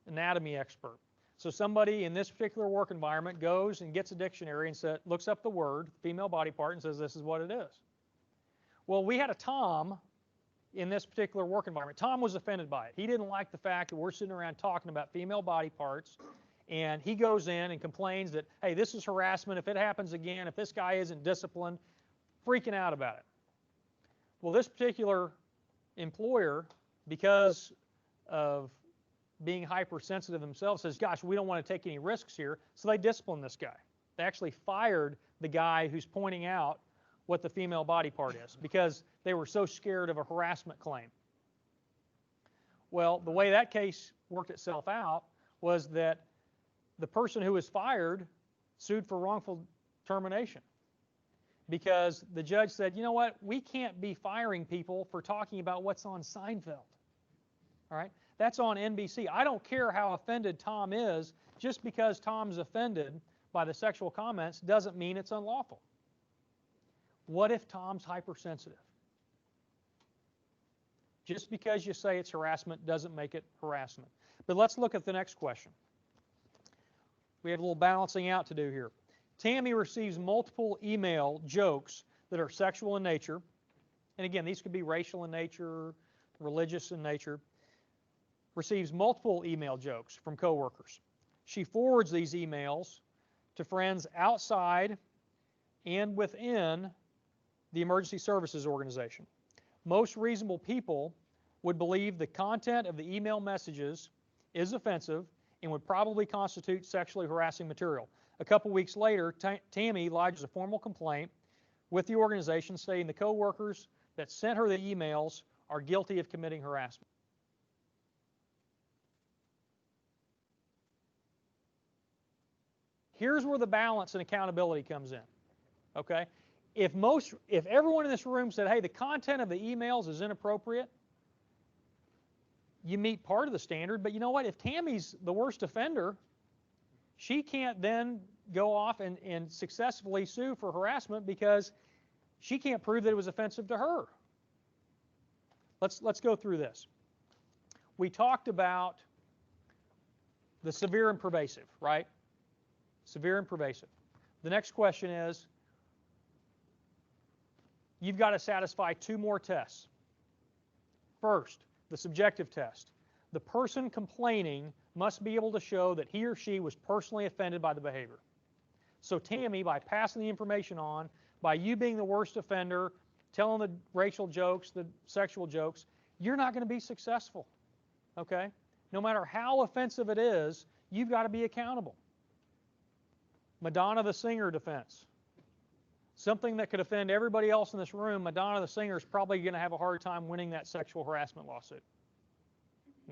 anatomy expert. So somebody in this particular work environment goes and gets a dictionary and looks up the word, female body part, and says, this is what it is. Well, we had a Tom in this particular work environment. Tom was offended by it. He didn't like the fact that we're sitting around talking about female body parts, and he goes in and complains that, hey, this is harassment. If it happens again, if this guy isn't disciplined, freaking out about it. Well, this particular employer, because of being hypersensitive themselves, says, gosh, we don't want to take any risks here, so they disciplined this guy. They actually fired the guy who's pointing out what the female body part is because they were so scared of a harassment claim. Well, the way that case worked itself out was that the person who was fired sued for wrongful termination because the judge said, you know what, we can't be firing people for talking about what's on Seinfeld. All right, that's on NBC. I don't care how offended Tom is. Just because Tom's offended by the sexual comments doesn't mean it's unlawful. What if Tom's hypersensitive? Just because you say it's harassment doesn't make it harassment. But let's look at the next question. We have a little balancing out to do here. Tammy receives multiple email jokes that are sexual in nature. And again, these could be racial in nature, religious in nature. Receives multiple email jokes from coworkers. She forwards these emails to friends outside and within the emergency services organization. Most reasonable people would believe the content of the email messages is offensive and would probably constitute sexually harassing material. A couple weeks later, Tammy lodges a formal complaint with the organization stating the coworkers that sent her the emails are guilty of committing harassment. Here's where the balance and accountability comes in. Okay? If everyone in this room said, hey, the content of the emails is inappropriate, you meet part of the standard, but you know what? If Tammy's the worst offender, she can't then go off and successfully sue for harassment because she can't prove that it was offensive to her. Let's go through this. We talked about the severe and pervasive, right? Severe and pervasive. The next question is, you've got to satisfy two more tests. First, the subjective test. The person complaining must be able to show that he or she was personally offended by the behavior. So Tammy, by passing the information on, by you being the worst offender, telling the racial jokes, the sexual jokes, you're not going to be successful, okay? No matter how offensive it is, you've got to be accountable. Madonna the singer defense. Something that could offend everybody else in this room, Madonna the singer is probably going to have a hard time winning that sexual harassment lawsuit,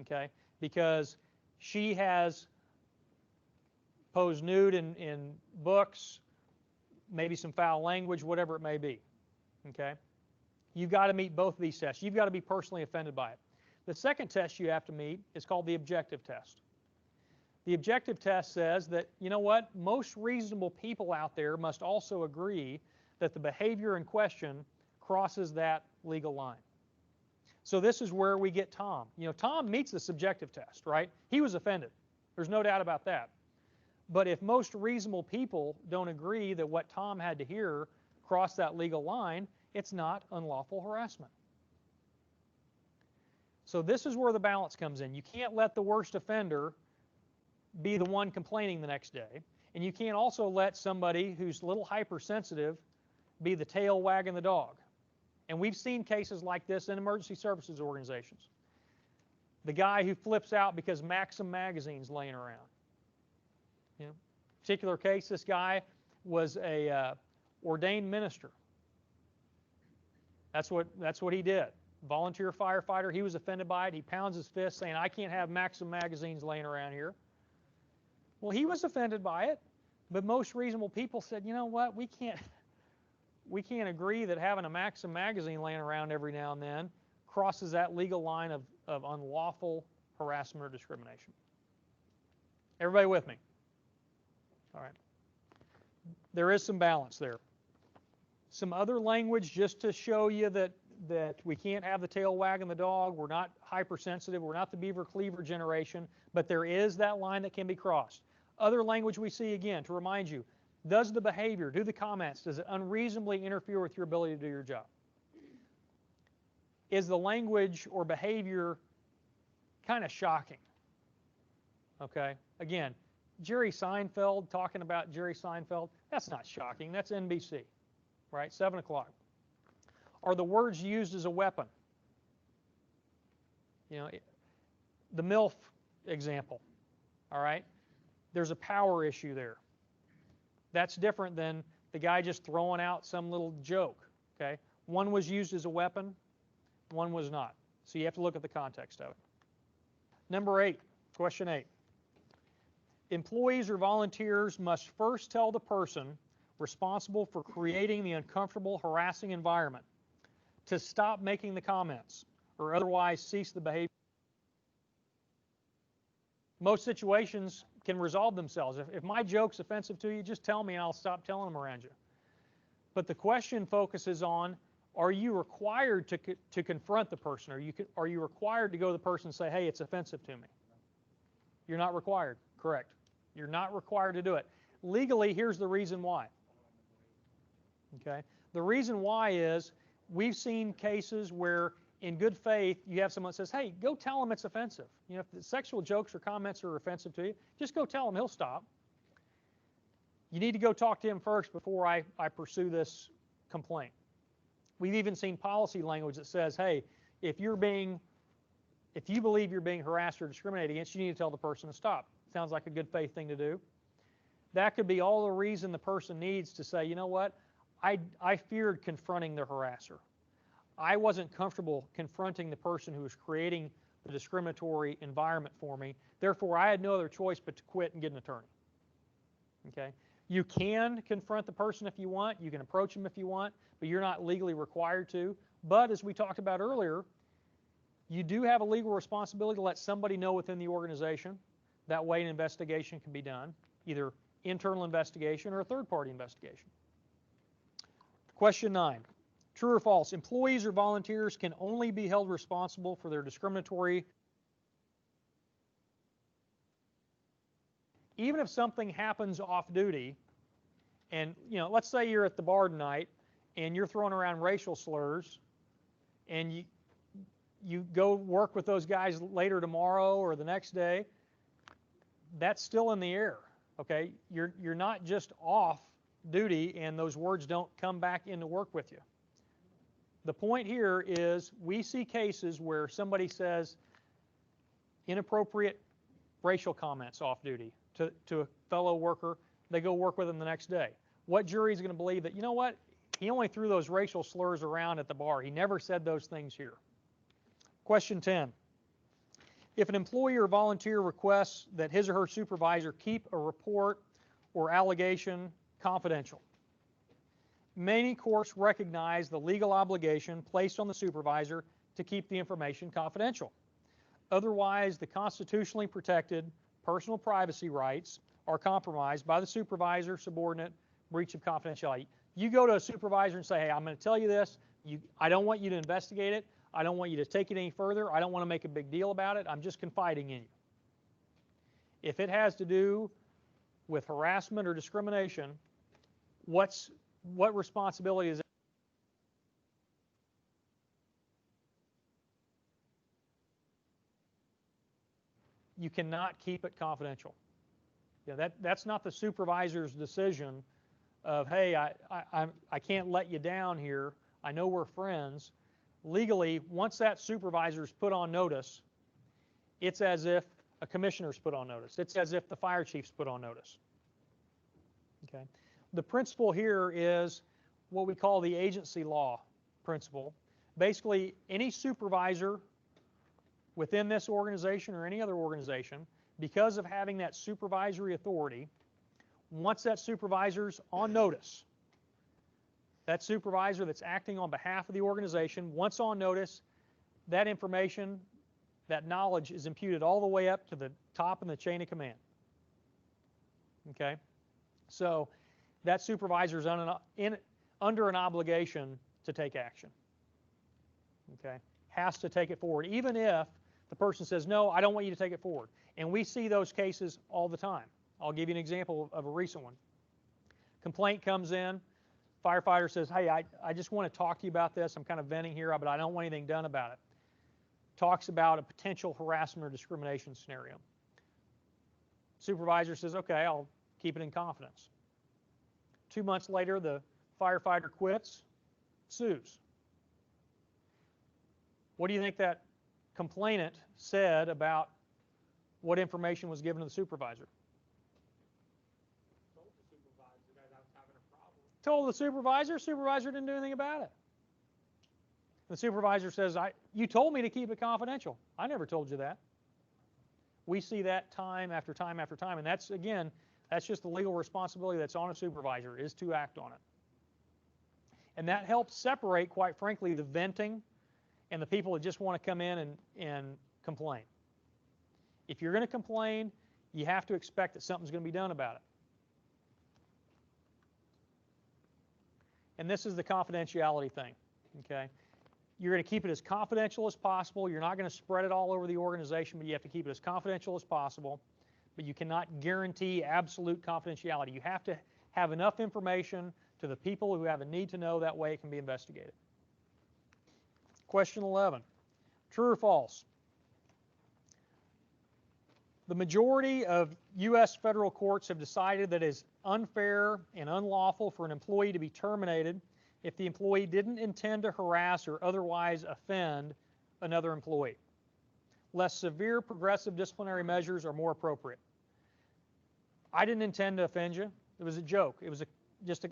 okay? Because she has posed nude in books, maybe some foul language, whatever it may be, okay? You've got to meet both of these tests. You've got to be personally offended by it. The second test you have to meet is called the objective test. The objective test says that, you know what, most reasonable people out there must also agree that the behavior in question crosses that legal line. So this is where we get Tom. You know, Tom meets the subjective test, right? He was offended. There's no doubt about that. But if most reasonable people don't agree that what Tom had to hear crossed that legal line, it's not unlawful harassment. So this is where the balance comes in. You can't let the worst offender be the one complaining the next day, and you can't also let somebody who's a little hypersensitive be the tail wagging the dog. And we've seen cases like this in emergency services organizations. The guy who flips out because Maxim magazine's laying around. You know, particular case, this guy was a ordained minister. That's what he did. Volunteer firefighter. He was offended by it. He pounds his fist saying, I can't have Maxim magazines laying around here. Well, he was offended by it, but most reasonable people said, you know what, we can't agree that having a Maxim magazine laying around every now and then crosses that legal line of unlawful harassment or discrimination. Everybody with me? All right. There is some balance there. Some other language just to show you that we can't have the tail wagging the dog. We're not hypersensitive. We're not the beaver cleaver generation, but there is that line that can be crossed. Other language we see, again, to remind you, does the behavior, do the comments, does it unreasonably interfere with your ability to do your job? Is the language or behavior kind of shocking? Okay, again, Jerry Seinfeld, talking about Jerry Seinfeld, that's not shocking. That's NBC, right? 7 o'clock. Are the words used as a weapon? You know, the MILF example, all right? There's a power issue there. That's different than the guy just throwing out some little joke, okay? One was used as a weapon, one was not. So you have to look at the context of it. Number 8, question 8. Employees or volunteers must first tell the person responsible for creating the uncomfortable, harassing environment to stop making the comments or otherwise cease the behavior. Most situations can resolve themselves. If my joke's offensive to you, just tell me and I'll stop telling them around you. But the question focuses on, are you required to confront the person? Are you required to go to the person and say, hey, it's offensive to me? You're not required, correct. You're not required to do it. Legally, here's the reason why. Okay? The reason why is we've seen cases where in good faith, you have someone that says, hey, go tell him it's offensive. You know, if the sexual jokes or comments are offensive to you, just go tell him, he'll stop. You need to go talk to him first before I pursue this complaint. We've even seen policy language that says, hey, if you're being If you believe you're being harassed or discriminated against, you need to tell the person to stop. Sounds like a good faith thing to do. That could be all the reason the person needs to say, you know what, I feared confronting the harasser. I wasn't comfortable confronting the person who was creating the discriminatory environment for me. Therefore, I had no other choice but to quit and get an attorney. Okay? You can confront the person if you want. You can approach them if you want, but you're not legally required to. But as we talked about earlier, you do have a legal responsibility to let somebody know within the organization. That way an investigation can be done, either internal investigation or a third-party investigation. Question 9. True or false? Employees or volunteers can only be held responsible for their discriminatory. Even if something happens off duty, and let's say you're at the bar tonight and you're throwing around racial slurs, and you go work with those guys later tomorrow or the next day, that's still in the air. Okay, you're not just off duty and those words don't come back into work with you. The point here is we see cases where somebody says inappropriate racial comments off duty to a fellow worker. They go work with them the next day. What jury is going to believe that, you know what, he only threw those racial slurs around at the bar. He never said those things here. Question 10. If an employee or volunteer requests that his or her supervisor keep a report or allegation confidential, many courts recognize the legal obligation placed on the supervisor to keep the information confidential. Otherwise, the constitutionally protected personal privacy rights are compromised by the supervisor, subordinate, breach of confidentiality. You go to a supervisor and say, hey, I'm going to tell you this. I don't want you to investigate it. I don't want you to take it any further. I don't want to make a big deal about it. I'm just confiding in you. If it has to do with harassment or discrimination, what responsibility is it? You cannot keep it confidential. That's not the supervisor's decision of, hey, I can't let you down here. I know we're friends. Legally, once that supervisor's put on notice, it's as if a commissioner's put on notice. It's as if the fire chief's put on notice. Okay. The principle here is what we call the agency law principle. Basically, any supervisor within this organization or any other organization, because of having that supervisory authority, once that supervisor's on notice, that supervisor that's acting on behalf of the organization, once on notice, that information, that knowledge is imputed all the way up to the top in the chain of command. Okay? So that supervisor is under an obligation to take action. Okay? Has to take it forward, even if the person says, no, I don't want you to take it forward. And we see those cases all the time. I'll give you an example of a recent one. Complaint comes in. Firefighter says, hey, I just want to talk to you about this. I'm kind of venting here, but I don't want anything done about it. Talks about a potential harassment or discrimination scenario. Supervisor says, okay, I'll keep it in confidence. 2 months later, the firefighter quits, sues. What do you think that complainant said about what information was given to the supervisor? Told the supervisor didn't do anything about it. The supervisor says, you told me to keep it confidential. I never told you that. We see that time after time after time, and that's just the legal responsibility that's on a supervisor, is to act on it. And that helps separate, quite frankly, the venting and the people that just want to come in and complain. If you're going to complain, you have to expect that something's going to be done about it. And this is the confidentiality thing, okay? You're going to keep it as confidential as possible. You're not going to spread it all over the organization, but you have to keep it as confidential as possible. But you cannot guarantee absolute confidentiality. You have to have enough information to the people who have a need to know. That way it can be investigated. Question 11, true or false? The majority of U.S. federal courts have decided that it is unfair and unlawful for an employee to be terminated if the employee didn't intend to harass or otherwise offend another employee. less severe progressive disciplinary measures are more appropriate. I didn't intend to offend you. It was a joke. It was just a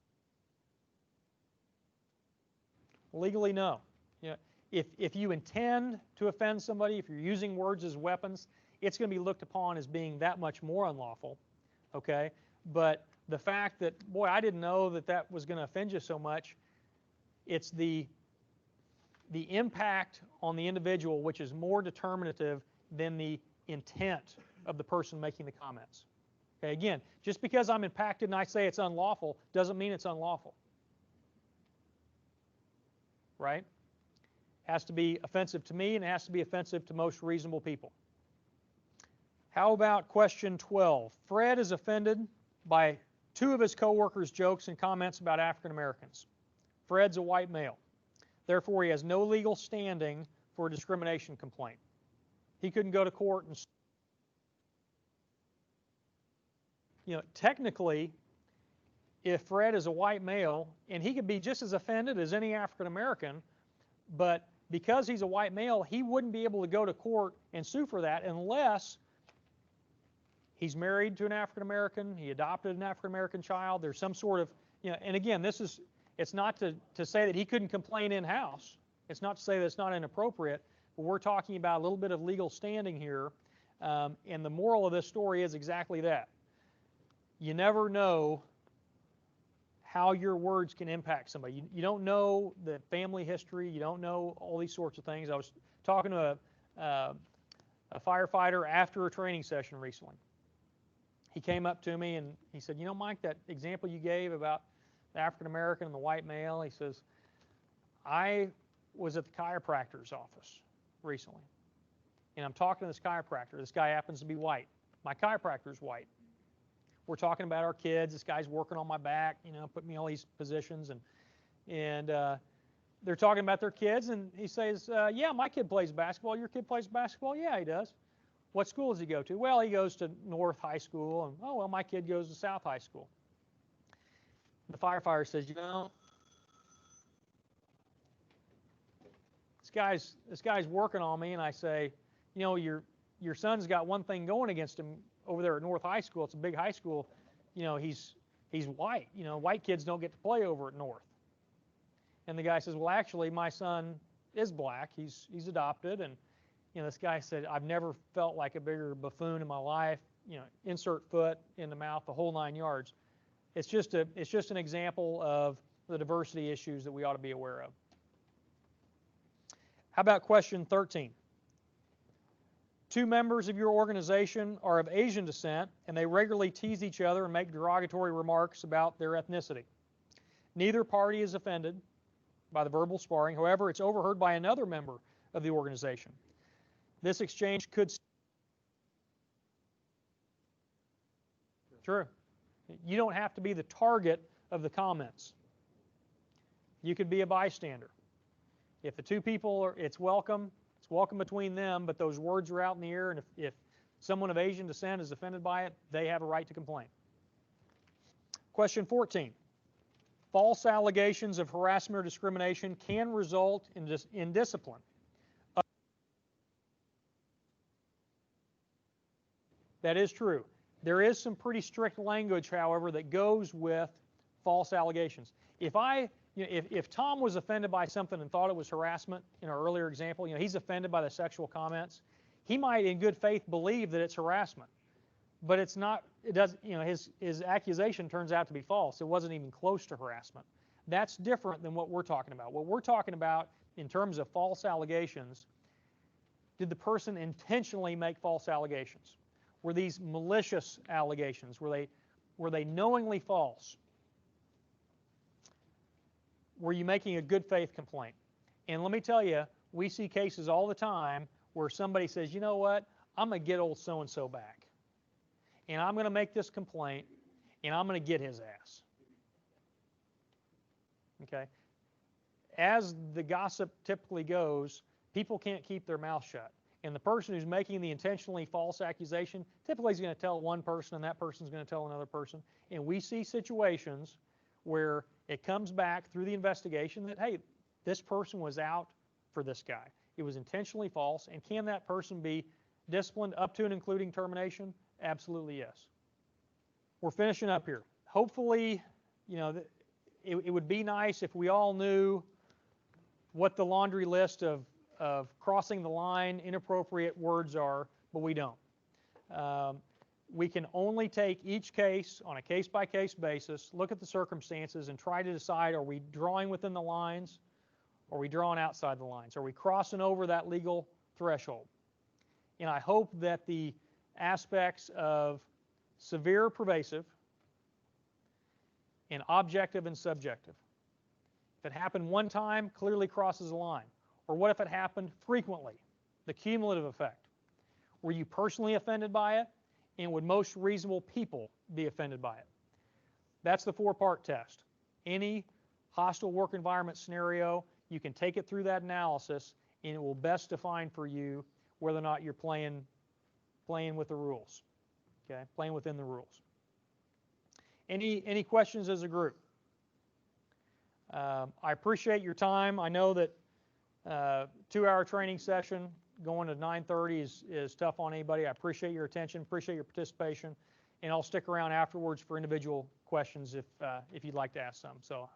legally, no. You know, if you intend to offend somebody, if you're using words as weapons, it's going to be looked upon as being that much more unlawful, okay? But the fact that, boy, I didn't know that that was going to offend you so much, it's the impact on the individual which is more determinative than the intent of the person making the comments. Okay, again, just because I'm impacted and I say it's unlawful doesn't mean it's unlawful. Right? It has to be offensive to me, and it has to be offensive to most reasonable people. How about question 12? Fred is offended by two of his coworkers' jokes and comments about African Americans. Fred's a white male. Therefore, he has no legal standing for a discrimination complaint. He couldn't go to court and, technically, if Fred is a white male, and he could be just as offended as any African American, but because he's a white male, he wouldn't be able to go to court and sue for that unless he's married to an African American, he adopted an African American child, there's some sort of, and again, it's not to say that he couldn't complain in-house. It's not to say that it's not inappropriate, but we're talking about a little bit of legal standing here, and the moral of this story is exactly that. You never know how your words can impact somebody. You don't know the family history. You don't know all these sorts of things. I was talking to a firefighter after a training session recently. He came up to me and he said, Mike, that example you gave about the African American and the white male, he says, I was at the chiropractor's office recently, and I'm talking to this chiropractor. This guy happens to be white. My chiropractor's white. We're talking about our kids. This guy's working on my back, put me in all these positions, and they're talking about their kids, and he says, yeah, my kid plays basketball. Your kid plays basketball? Yeah, he does. What school does he go to? Well, he goes to North High School, and oh, well, my kid goes to South High School. The firefighter says, this guy's working on me, and I say, your son's got one thing going against him over there at North High School. It's a big high school. He's white. White kids don't get to play over at North. And the guy says, well, actually, my son is black. He's adopted. And this guy said, I've never felt like a bigger buffoon in my life. Insert foot in the mouth, the whole 9 yards. It's just an example of the diversity issues that we ought to be aware of. How about question 13? Two members of your organization are of Asian descent, and they regularly tease each other and make derogatory remarks about their ethnicity. Neither party is offended by the verbal sparring. However, it's overheard by another member of the organization. This exchange could... True. You don't have to be the target of the comments. You could be a bystander. If the two people are, it's welcome between them, but those words are out in the air, and if someone of Asian descent is offended by it, they have a right to complain. Question 14. False allegations of harassment or discrimination can result in discipline. That is true. There is some pretty strict language, however, that goes with false allegations. If Tom was offended by something and thought it was harassment, in our earlier example, he's offended by the sexual comments, he might in good faith believe that it's harassment. But it's not, his accusation turns out to be false. It wasn't even close to harassment. That's different than what we're talking about. What we're talking about in terms of false allegations, did the person intentionally make false allegations? Were these malicious allegations? Were they knowingly false? Were you making a good faith complaint? And let me tell you, we see cases all the time where somebody says, you know what, I'm going to get old so-and-so back. And I'm going to make this complaint, and I'm going to get his ass. Okay? As the gossip typically goes, people can't keep their mouth shut. And the person who's making the intentionally false accusation typically is going to tell one person, and that person's going to tell another person. And we see situations where it comes back through the investigation that, hey, this person was out for this guy. it was intentionally false, and can that person be disciplined up to and including termination? Absolutely yes. We're finishing up here. Hopefully, you know, it would be nice if we all knew what the laundry list of crossing the line inappropriate words are, but we don't. We can only take each case on a case-by-case basis, look at the circumstances, and try to decide, are we drawing within the lines, or are we drawing outside the lines? Are we crossing over that legal threshold? And I hope that the aspects of severe, pervasive, and objective and subjective. If it happened one time, clearly crosses the line. Or what if it happened frequently? The cumulative effect. Were you personally offended by it? And would most reasonable people be offended by it? That's the four-part test. Any hostile work environment scenario, you can take it through that analysis, and it will best define for you whether or not you're playing with the rules. Okay, playing within the rules. Any questions as a group? I appreciate your time. I know that 2-hour training session going to 9:30 is tough on anybody. I appreciate your attention, appreciate your participation, and I'll stick around afterwards for individual questions if you'd like to ask some. So